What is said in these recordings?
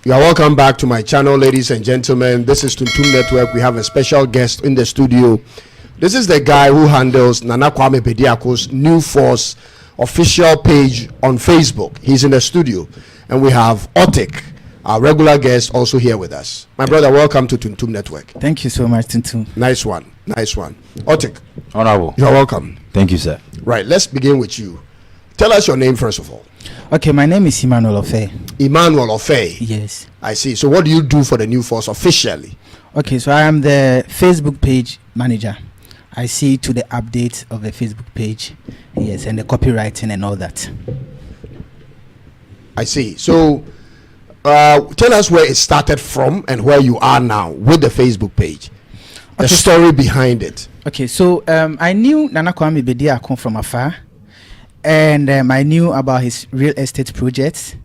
You are welcome back to my channel, ladies and gentlemen. This is Tuntum Network. We have a special guest in the studio. This is the guy who handles Nana Kwame Bediako's TheNewForce official page on Facebook. He's in the studio. And we have Otik, our regular guest, also here with us. My brother, welcome to Tuntum Network. Thank you so much, Tuntum. Nice one. Nice one. Otik. Honorable. You're welcome. Thank you, sir. Right, let's begin with you. Tell us your name first of all. Okay, my name is Emmanuel Ofe. Emmanuel Ofe. Yes. I see. So what do you do for the TheNewForce officially? Okay, so I am the Facebook page manager. I see to the update of the Facebook page. Yes, and the copywriting and all that. I see. So tell us where it started from and where you are now with the Facebook page. The story behind it. Okay, so I knew Nana Kwame Bediako from afar. And I knew about his real estate projects.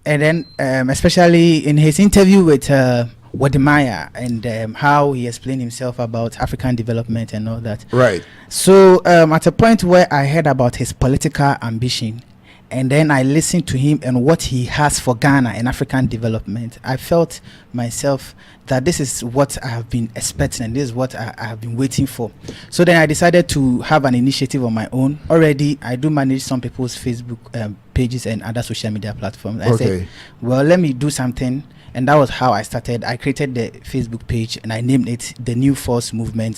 And then especially in his interview with Wadimaya and how he explained himself about African development and all that. Right. So at a point where I heard about his political ambition, and then I listened to him and what he has for Ghana and African development, I felt myself that this is what I have been expecting and this is what I have been waiting for. So then I decided to have an initiative on my own. Already, I do manage some people's Facebook pages and other social media platforms. I said, well, let me do something. And that was how I started. I created the Facebook page and I named it TheNewForce Movement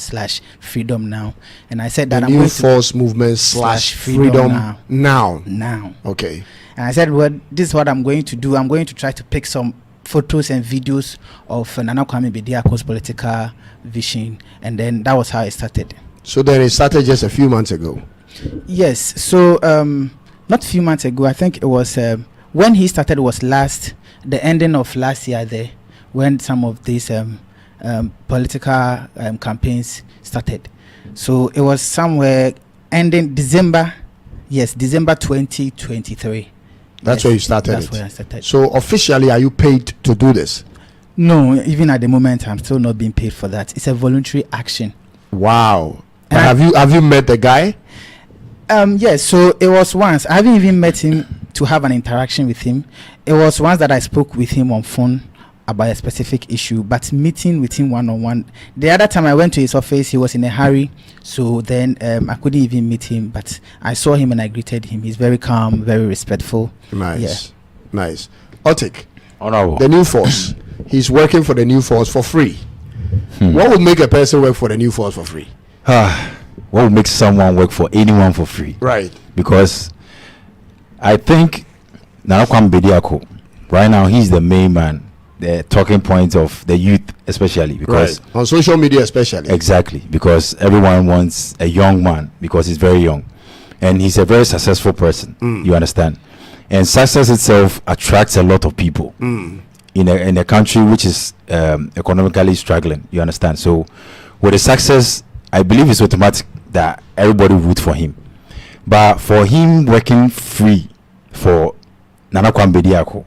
/ Freedom Now. And I said that I'm going to TheNewForce Movement / Freedom Now. Okay. And I said, well, this is what I'm going to do. I'm going to try to pick some photos and videos of Nana Kwame Bediako's political vision. And then that was how it started. So then it started just a few months ago. Yes. So not a few months ago. I think it was when he started was the ending of last year there, when some of these political campaigns started. So it was somewhere ending December 2023. That's where you started. That's where I started. So officially, are you paid to do this? No, even at the moment, I'm still not being paid for that. It's a voluntary action. Wow. Have you met the guy? Yes. So it was once. I haven't even met him to have an interaction with him. It was once that I spoke with him on phone about a specific issue, but meeting with him one-on-one. The other time I went to his office, he was in a hurry, so then I couldn't even meet him, but I saw him and I greeted him. He's very calm, very respectful. Nice. Nice. Otik, Honorable. TheNewForce. He's working for TheNewForce for free. What would make a person work for TheNewForce for free? What would make someone work for anyone for free? Right. Because I think Nana Kwame Bediako, right now, he's the main man, the talking point of the youth, especially because on social media, especially. Exactly, because everyone wants a young man because he's very young, and he's a very successful person. You understand, and success itself attracts a lot of people in a country which is economically struggling. You understand, so with the success, I believe it's automatic that everybody root for him. But for him working free for Nana Kwame Bediako,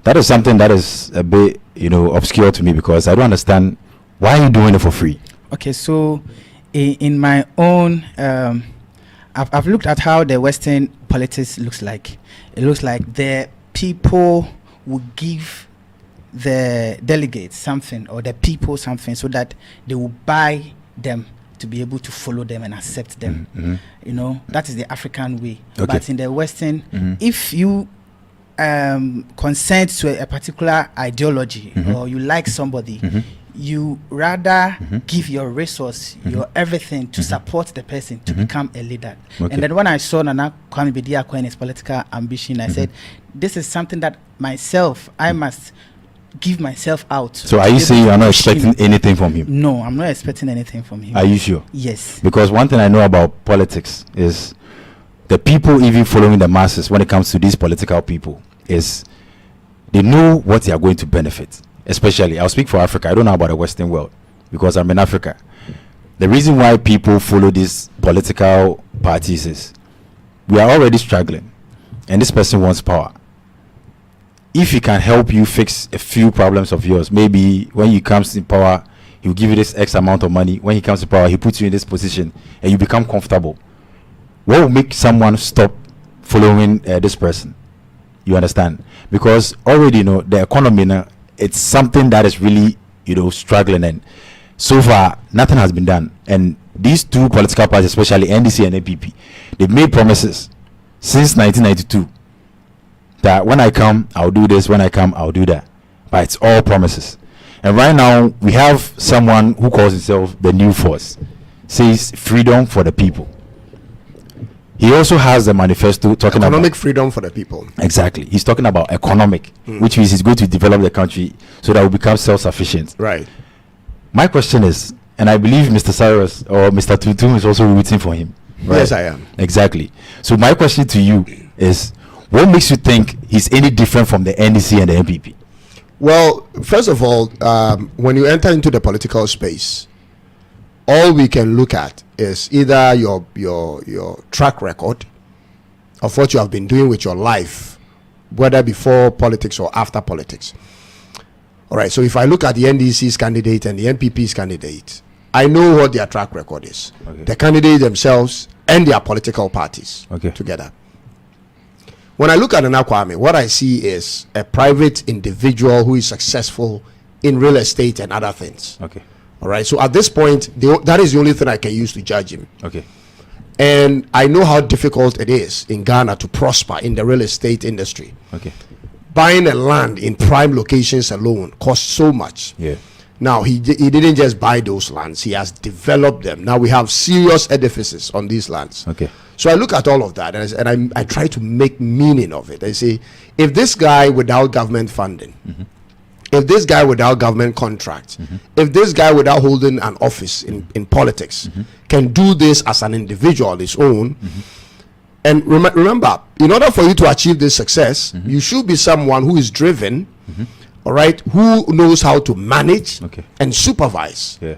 that is something that is a bit, obscure to me, because I don't understand why are you doing it for free. Okay, so in my own, I've looked at how the Western politics looks like. It looks like the people will give the delegates something or the people something so that they will buy them to be able to follow them and accept them. That is the African way. Okay. But in the Western, if you consent to a particular ideology or you like somebody, you rather give your resource, your everything to support the person to become a leader. Okay. And then when I saw Nana Kwame Bediako and his political ambition, I said, this is something that I must give myself out. So are you saying you are not expecting anything from him? No, I'm not expecting anything from him. Are you sure? Yes. Because one thing I know about politics is the people even following the masses when it comes to these political people is they know what they are going to benefit. Especially, I'll speak for Africa. I don't know about the Western world because I'm in Africa. The reason why people follow these political parties is we are already struggling and this person wants power. If he can help you fix a few problems of yours, maybe when he comes in power, he'll give you this X amount of money. When he comes to power, he puts you in this position and you become comfortable. What will make someone stop following this person? You understand? Because already, the economy it's something that is really, struggling, and so far nothing has been done. And these two political parties, especially NDC and NPP, they've made promises since 1992 that when I come, I'll do this, when I come, I'll do that. But it's all promises. And right now, we have someone who calls himself TheNewForce, says freedom for the people. He also has the manifesto talking about economic freedom for the people. Exactly. He's talking about economic, which means he's going to develop the country so that we become self-sufficient. Right. My question is, and I believe Mr. Cyrus or Mr. Tutum is also rooting for him. Right? Yes, I am. Exactly. So my question to you is, what makes you think he's any different from the NDC and the NPP? Well, first of all, when you enter into the political space, all we can look at is either your track record of what you have been doing with your life, whether before politics or after politics. All right, so if I look at the NDC's candidate and the NPP's candidate, I know what their track record is. Okay. The candidates themselves and their political parties together. When I look at Kwame, what I see is a private individual who is successful in real estate and other things. Okay. All right. So at this point, that is the only thing I can use to judge him. Okay. And I know how difficult it is in Ghana to prosper in the real estate industry. Okay. Buying a land in prime locations alone costs so much. Yeah. Now, he didn't just buy those lands. He has developed them. Now we have serious edifices on these lands. Okay. So I look at all of that and I try to make meaning of it. I say, if this guy without government funding, if this guy without government contracts, if this guy without holding an office in politics can do this as an individual on his own, and remember, in order for you to achieve this success, you should be someone who is driven, all right, who knows how to manage and supervise. Yeah.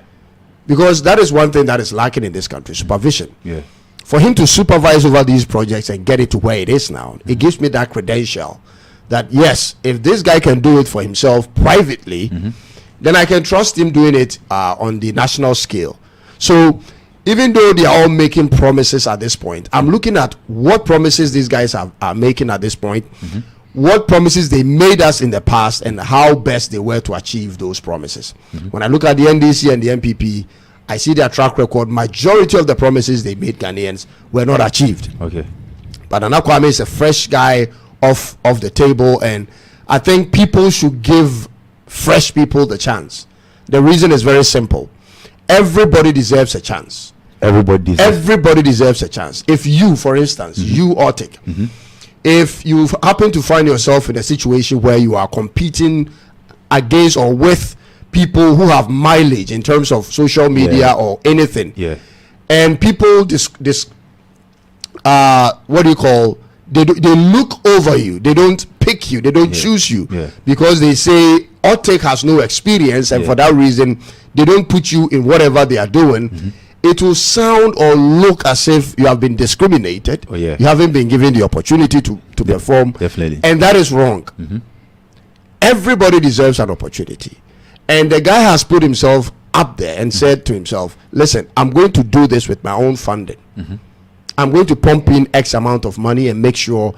Because that is one thing that is lacking in this country, supervision. Yeah. For him to supervise over these projects and get it to where it is now, it gives me that credential that yes, if this guy can do it for himself privately, then I can trust him doing it on the national scale. So even though they are all making promises at this point, I'm looking at what promises these guys are making at this point, what promises they made us in the past, and how best they were to achieve those promises. When I look at the NDC and the NPP, I see their track record. Majority of the promises they made Ghanaians were not achieved. Okay. But Kwame is a fresh guy off the table, and I think people should give fresh people the chance. The reason is very simple. Everybody deserves a chance. Everybody deserves a chance. If you, for instance, you Otik, if you happen to find yourself in a situation where you are competing against or with people who have mileage in terms of social media or anything, and people what do you call, they look over you, they don't pick you, they don't choose you, because they say Otik has no experience, and for that reason they don't put you in whatever they are doing. It will sound or look as if you have been discriminated. You haven't been given the opportunity to perform. Definitely. And that is wrong. Everybody deserves an opportunity. And the guy has put himself up there and said to himself, listen, I'm going to do this with my own funding. I'm going to pump in X amount of money and make sure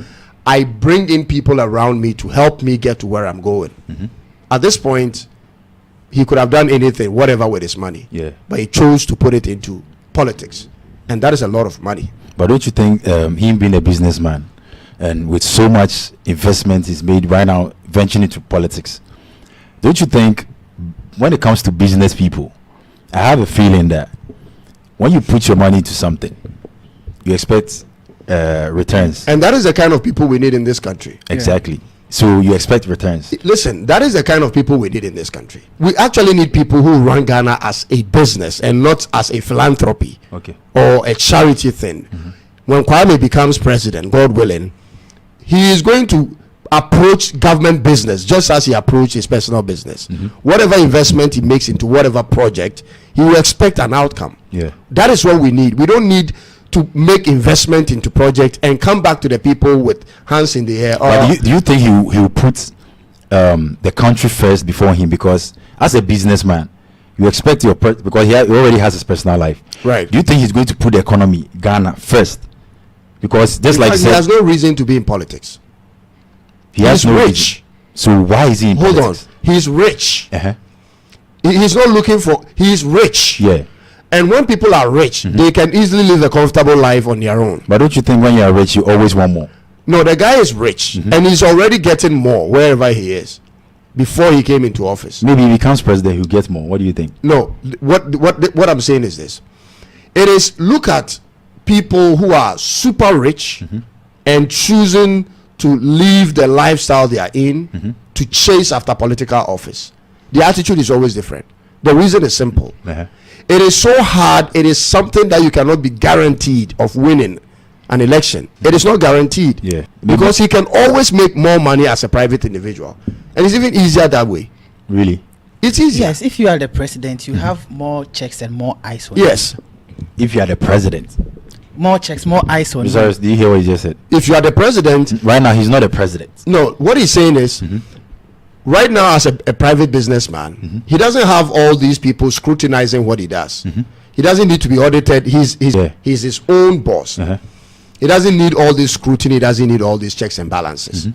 I bring in people around me to help me get to where I'm going. At this point, he could have done anything, whatever, with his money. But he chose to put it into politics. And that is a lot of money. But don't you think him being a businessman and with so much investment he's made right now, venturing into politics, don't you think when it comes to business people, I have a feeling that when you put your money into something, you expect returns. And that is the kind of people we need in this country. Exactly. So you expect returns. Listen, that is the kind of people we need in this country. We actually need people who run Ghana as a business and not as a philanthropy or a charity thing. When Kwame becomes president, God willing, he is going to approach government business just as he approached his personal business. Whatever investment he makes into whatever project, he will expect an outcome. That is what we need. We don't need to make investment into project and come back to the people with hands in the air. But do you think he will put the country first before him? Because as a businessman, you expect because he already has his personal life. Right. Do you think he's going to put the economy, Ghana, first? Because just like he has no reason to be in politics. He has no rich. reason. So why is he in politics? Hold on. He's rich. Uh-huh. He's not looking for. He's rich. Yeah. And when people are rich, they can easily live a comfortable life on their own. But don't you think when you are rich, you always want more? No, the guy is rich and he's already getting more wherever he is before he came into office. Maybe he becomes president, he'll get more. What do you think? No, what I'm saying is this. It is, look at people who are super rich and choosing to live the lifestyle they are in to chase after political office. The attitude is always different. The reason is simple. It is so hard. It is something that you cannot be guaranteed of winning an election. It is not guaranteed. Yeah. Because he can always make more money as a private individual. And it's even easier that way. Really? It's easier. Yes, if you are the president, you have more checks and more eyes on you. Yes. If you are the president. More checks, more eyes on Sorry, you. do you hear what he just said? If you are the president. Right now, he's not a president. No, what he's saying is, right now as a private businessman, he doesn't have all these people scrutinizing what he does. He doesn't need to be audited. He's his own boss. He doesn't need all this scrutiny. He doesn't need all these checks and balances.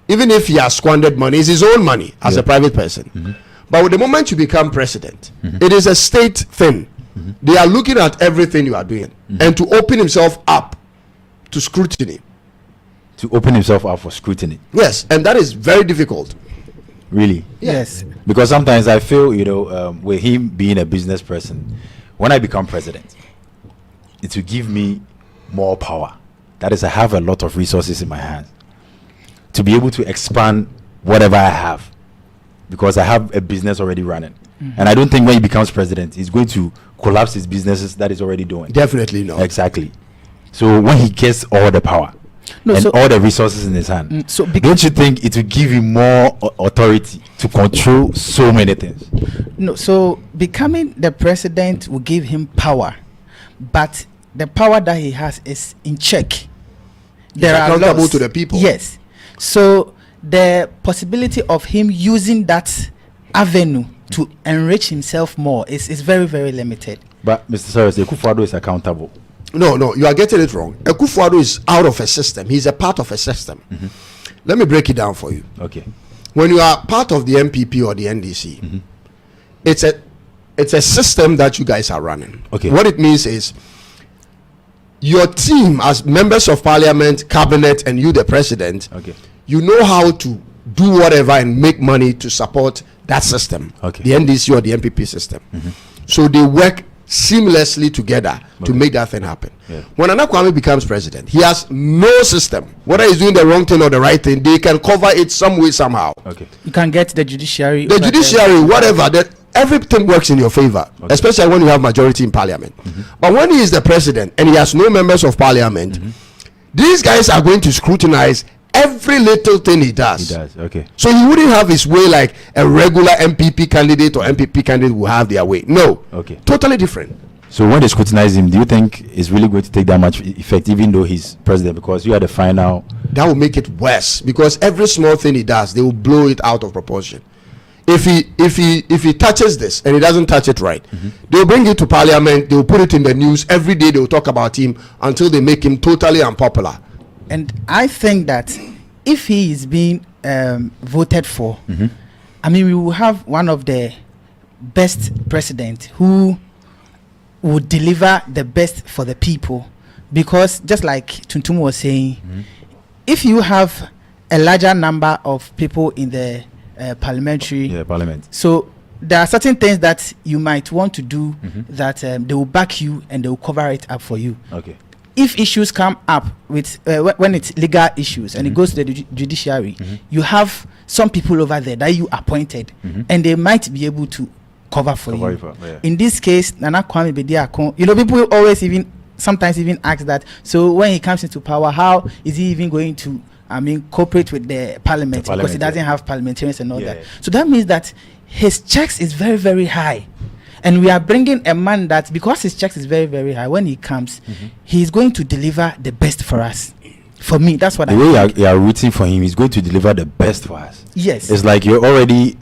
Even if he has squandered money, it's his own money as a private person. But with the moment you become president, it is a state thing. They are looking at everything you are doing and to open himself up to scrutiny. To open himself up for scrutiny. Yes, and that is very difficult. Really? Yes. Because sometimes I feel, with him being a business person, when I become president, it will give me more power. That is, I have a lot of resources in my hands to be able to expand whatever I have, because I have a business already running. And I don't think when he becomes president, he's going to collapse his businesses that he's already doing. Definitely not. Exactly. So when he gets all the power and all the resources in his hand, don't you think it will give him more authority to control so many things? No, so becoming the president will give him power, but the power that he has is in check. There are accountable laws to the people. Yes. So the possibility of him using that avenue to enrich himself more is very, very limited. But Mr. Cyrus, Akufo-Addo is accountable. No, you are getting it wrong. Akufo-Addo is out of a system. He's a part of a system. Let me break it down for you. Okay. When you are part of the MPP or the NDC, it's a system that you guys are running. Okay. What it means is your team as members of parliament, cabinet, and you the president, you know how to do whatever and make money to support that system, the NDC or the MPP system. So they work seamlessly together to make that thing happen. When Nana Kwame becomes president, he has no system. Whether he's doing the wrong thing or the right thing, they can cover it some way, somehow. You can get the judiciary. Whatever, everything works in your favor, especially when you have majority in parliament. But when he is the president and he has no members of parliament, these guys are going to scrutinize every little thing he does. So he wouldn't have his way like a regular MPP candidate or MPP candidate will have their way. No. Totally different. So when they scrutinize him, do you think it's really going to take that much effect, even though he's president? Because you are the final. That will make it worse, because every small thing he does, they will blow it out of proportion. If he touches this and he doesn't touch it right, they'll bring it to parliament. They'll put it in the news every day. They'll talk about him until they make him totally unpopular. And I think that if he is being voted for, I mean, we will have one of the best presidents who would deliver the best for the people. Because just like Tuntum was saying, if you have a larger number of people in the parliament, so there are certain things that you might want to do that they will back you and they will cover it up for you. If issues come up with when it's legal issues and it goes to the judiciary, you have some people over there that you appointed and they might be able to cover for you. In this case, Nana Kwame Bediako, people always sometimes even ask that, so when he comes into power, how is he even going to cooperate with the parliament, because he doesn't have parliamentarians and all that. So that means that his checks is very, very high. And we are bringing a man that, because his checks is very, very high, when he comes, he's going to deliver the best for us. For me, that's what I think. The way you are rooting for him, he's going to deliver the best for us. Yes. It's like you already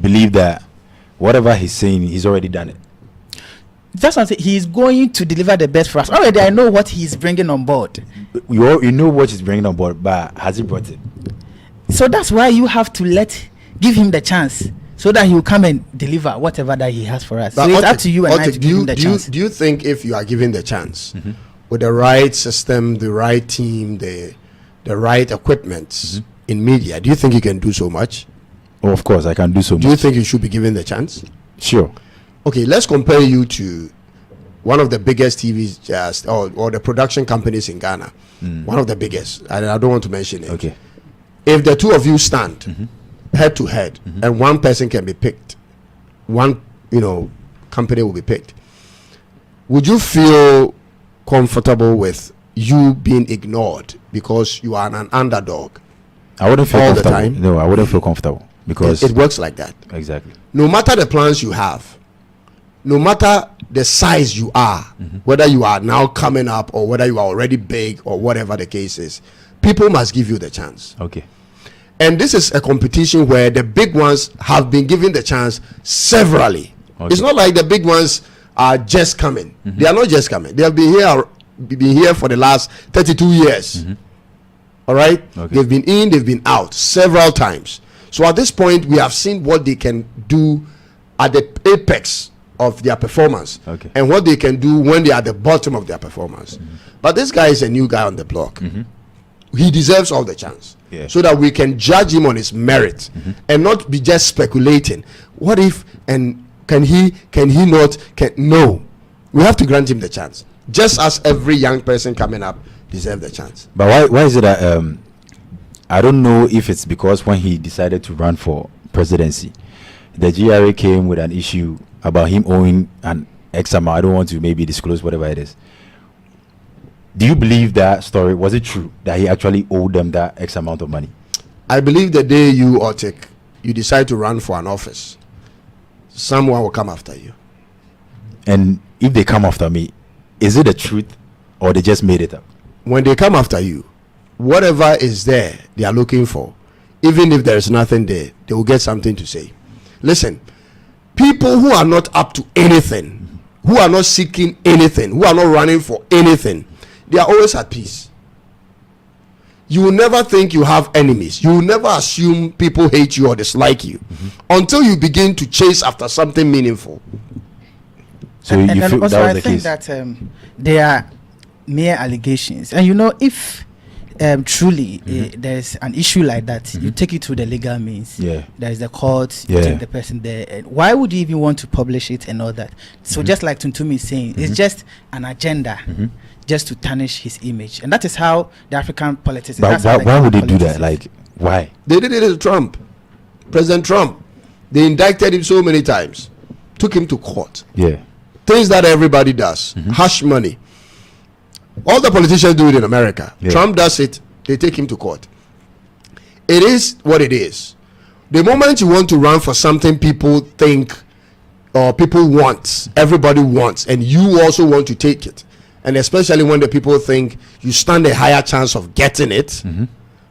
believe that whatever he's saying, he's already done it. That's what I'm saying. He's going to deliver the best for us. Already, I know what he's bringing on board. You know what he's bringing on board, but has he brought it? So that's why you have to give him the chance so that he will come and deliver whatever that he has for us. But So it's Otik, up to you and I Otik, to give him the chance. Do you think if you are given the chance with the right system, the right team, the right equipment in media, do you think you can do so much? Oh, of course, I can do so much. Do you think you should be given the chance? Sure. Okay, let's compare you to one of the biggest TVs or the production companies in Ghana. One of the biggest. I don't want to mention it. Okay. If the two of you stand head to head and one person can be picked, one company will be picked, would you feel comfortable with you being ignored because you are an underdog? I wouldn't feel all the comfortable. time? No, I wouldn't feel comfortable because It works like that. exactly. No matter the plans you have, no matter the size you are, whether you are now coming up or whether you are already big or whatever the case is, people must give you the chance. Okay. And this is a competition where the big ones have been given the chance severally. Okay. It's not like the big ones are just coming. They are not just coming. They have been here for the last 32 years. All right? Okay. They've been in, they've been out several times. So at this point, we have seen what they can do at the apex of their performance, Okay. and what they can do when they are at the bottom of their performance. But this guy is a new guy on the block. He deserves all the chance, Yeah. so that we can judge him on his merit and not be just speculating. What if, and can he not? No, we have to grant him the chance, just as every young person coming up deserves the chance. But why is it that I don't know if it's because when he decided to run for presidency, the GRA came with an issue about him owing an X amount. I don't want to maybe disclose whatever it is. Do you believe that story? Was it true that he actually owed them that X amount of money? I believe the day you, Otik, you decide to run for an office, someone will come after you. And if they come after me, is it the truth or they just made it up? When they come after you, whatever is there they are looking for, even if there is nothing there, they will get something to say. Listen, people who are not up to anything, who are not seeking anything, who are not running for anything, they are always at peace. You will never think you have enemies. You will never assume people hate you or dislike you until you begin to chase after something meaningful. So and you feel also that was I the think case? that they are mere allegations, and if truly there's an issue like that, you take it to the legal means. Yeah. There is the court, you Yeah. take the person there. And why would you even want to publish it and all that? So just like Tuntumi is saying, it's just an agenda just to tarnish his image, and that is how the African politics. But that's how the why would they African do politics that? is. Like, why? They did it to Trump, President Trump. They indicted him so many times, took him to court. Yeah. Things that everybody does, hush money. All the politicians do it in America. Yeah. Trump does it, they take him to court. It is what it is. The moment you want to run for something people think or people want, everybody wants, and you also want to take it, and especially when the people think you stand a higher chance of getting it,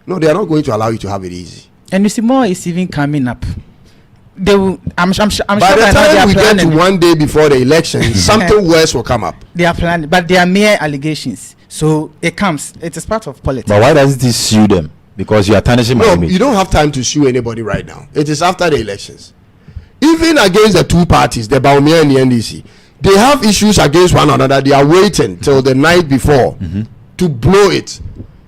no, they are not going to allow you to have it easy. And you see, more is even coming up. They will. I'm sure. By the by now they time are we get to planning. one day before the election, something worse will come up. They are planning, but they are mere allegations. So it comes. It is part of politics. But why doesn't he sue them? Because you are tarnishing my No, image. you don't have time to sue anybody right now. It is after the elections. Even against the two parties, the Baumia and the NDC, they have issues against one another. They are waiting till the night before to blow it.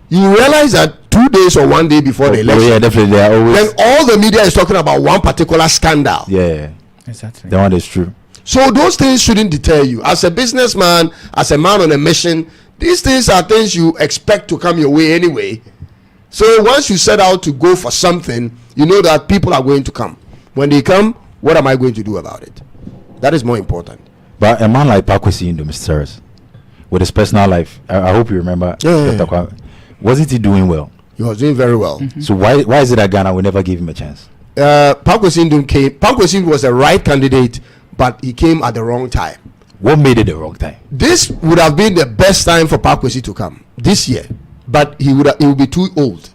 You realize that 2 days or 1 day before the Oh, election, yeah, definitely. They are always. then all the media is talking about one particular scandal. Yeah, Exactly. that one is true. So those things shouldn't deter you. As a businessman, as a man on a mission, these things are things you expect to come your way anyway. So once you set out to go for something, you know that people are going to come. When they come, what am I going to do about it? That is more important. But a man like Pakwesi Indo, Mr. Terrace, with his personal life, I hope you remember. Yeah. Dr. Kwame, wasn't he doing well? He was doing very well. So why is it that Ghana will never give him a chance? Pakwesi Ndum came. Pakwesi was the right candidate, but he came at the wrong time. What made it the wrong time? This would have been the best time for Pakwesi to come this year, but he would be too old.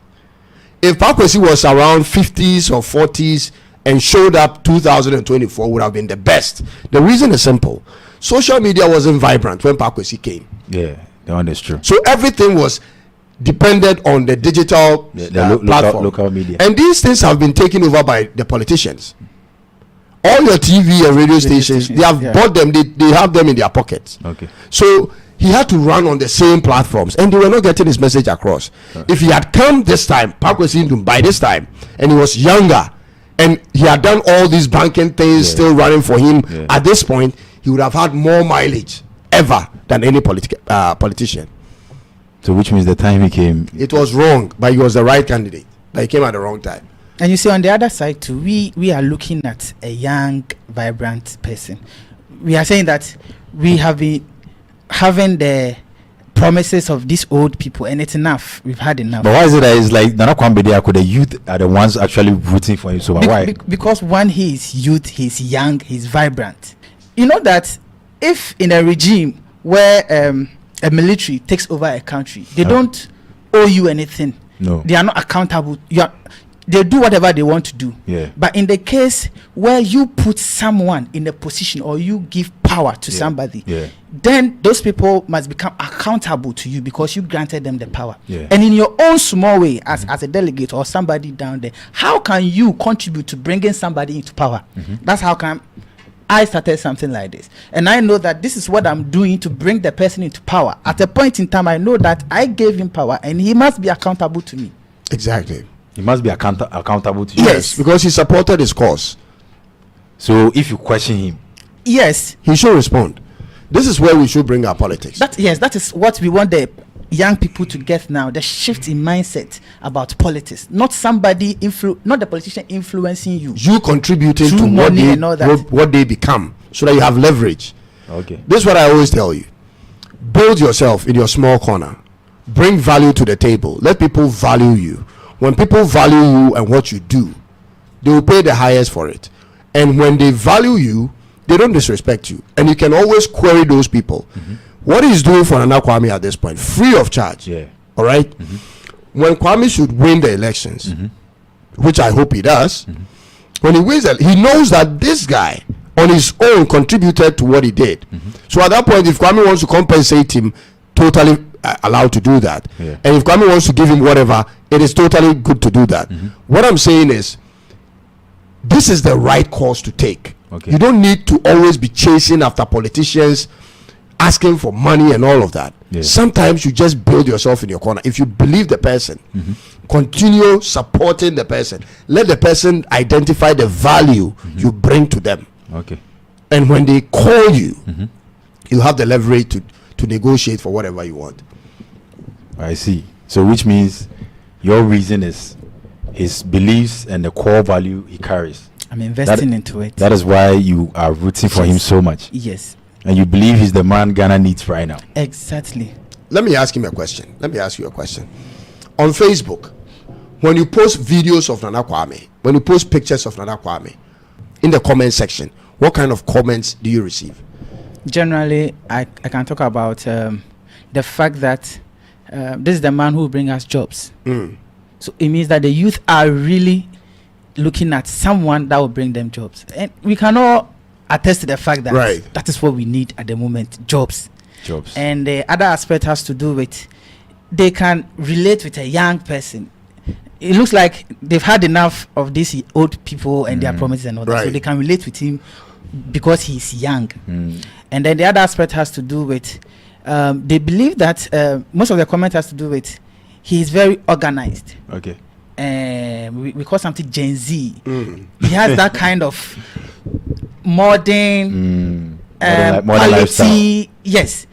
If Pakwesi was around 50s or 40s and showed up 2024, would have been the best. The reason is simple: social media wasn't vibrant when Pakwesi came, Yeah, that one is true. so everything was depended on the digital The platform, local media. and these things have been taken over by the politicians. all your TV and radio stations, they have bought them. They have them in their pockets. Okay. So he had to run on the same platforms, and they were not getting his message across. If he had come this time, by this time, and he was younger, and he had done all these banking things still running for him, at this point, he would have had more mileage ever than any politician. So which means the time he came, it was wrong, but he was the right candidate. But he came at the wrong time. And you see, on the other side too, we are looking at a young, vibrant person. We are saying that we have been having the promises of these old people, and it's enough. We've had enough. But why is it that it's like Nana Kwame Bediako, the youth are the ones actually rooting for him? So why? Because one, he is youth, he's young, he's vibrant. You know that if in a regime where a military takes over a country, they don't owe you anything. No, they are not accountable. They do whatever they want to do. Yeah. But in the case where you put someone in a position or you give power to somebody, then those people must become accountable to you because you granted them the power. Yeah. And in your own small way, as a delegate or somebody down there, how can you contribute to bringing somebody into power? That's how come I started something like this. And I know that this is what I'm doing to bring the person into power. At a point in time, I know that I gave him power and he must be accountable to me. Exactly. He must be accountable to you. Yes, because he supported his cause. So if you question him, yes, he should respond. This is where we should bring our politics. That is what we want the young people to get now, the shift in mindset about politics. Not somebody not the politician influencing you. You contributing to what they become, so that you have leverage. Okay. This is what I always tell you. Build yourself in your small corner. Bring value to the table. Let people value you. When people value you and what you do, they will pay the highest for it. And when they value you, they don't disrespect you. And you can always query those people. What he's doing for Nana Kwame at this point, free of charge. Yeah. All right? When Kwame should win the elections, which I hope he does, when he wins it, he knows that this guy on his own contributed to what he did. So at that point, if Kwame wants to compensate him, totally allowed to do that. And if Kwame wants to give him whatever, it is totally good to do that. What I'm saying is, this is the right course to take. You don't need to always be chasing after politicians, asking for money and all of that. Sometimes you just build yourself in your corner. If you believe the person, continue supporting the person. Let the person identify the value you bring to them. And when they call you, you have the leverage to negotiate for whatever you want. I see. So which means your reason is his beliefs and the core value he carries. I'm investing into it. That is why you are rooting for him so much. Yes. And you believe he's the man Ghana needs right now. Exactly. Let me ask him a question. Let me ask you a question. On Facebook, when you post videos of Nana Kwame, when you post pictures of Nana Kwame, in the comment section, what kind of comments do you receive? Generally, I can talk about the fact that this is the man who will bring us jobs. So it means that the youth are really looking at someone that will bring them jobs. And we cannot attest to the fact that that is what we need at the moment, jobs. And the other aspect has to do with they can relate with a young person. It looks like they've had enough of these old people and their promises and all that. So they can relate with him because he's young. And then the other aspect has to do with they believe that most of the comment has to do with he is very organized. We call something Gen Z. He has that kind of modern quality. Yes.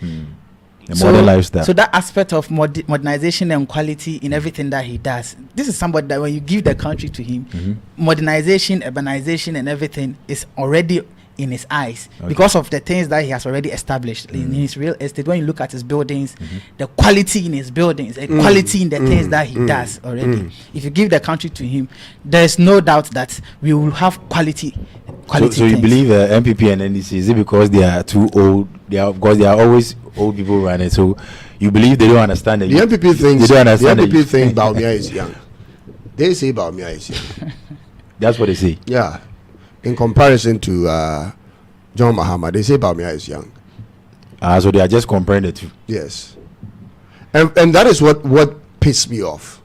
Modern lifestyle. So that aspect of modernization and quality in everything that he does. This is somebody that when you give the country to him, modernization, urbanization and everything is already in his eyes because of the things that he has already established in his real estate. When you look at his buildings, the quality in his buildings, the quality in the things that he does already. If you give the country to him, there's no doubt that we will have quality. So you believe MPP and NDC, is it because they are too old? Because they are always old people running. So you believe they don't understand it? The MPP thinks the MPP think Bawumia is young. They say Bawumia is young. That's what they say. Yeah. In comparison to John Mahama, they say Bawumia is young. So they are just comparing the two. Yes. And that is what pissed me off.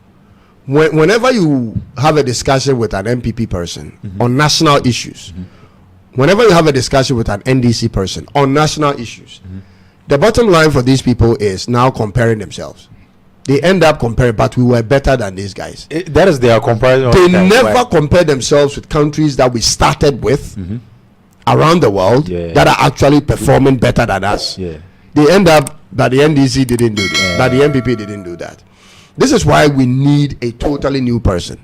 Whenever you have a discussion with an MPP person on national issues, whenever you have a discussion with an NDC person on national issues, the bottom line for these people is now comparing themselves. They end up comparing, but we were better than these guys. That is their comparison. They never compare themselves with countries that we started with around the world that are actually performing better than us. Yeah. They end up that the NDC didn't do this, that the MPP didn't do that. This is why we need a totally new person.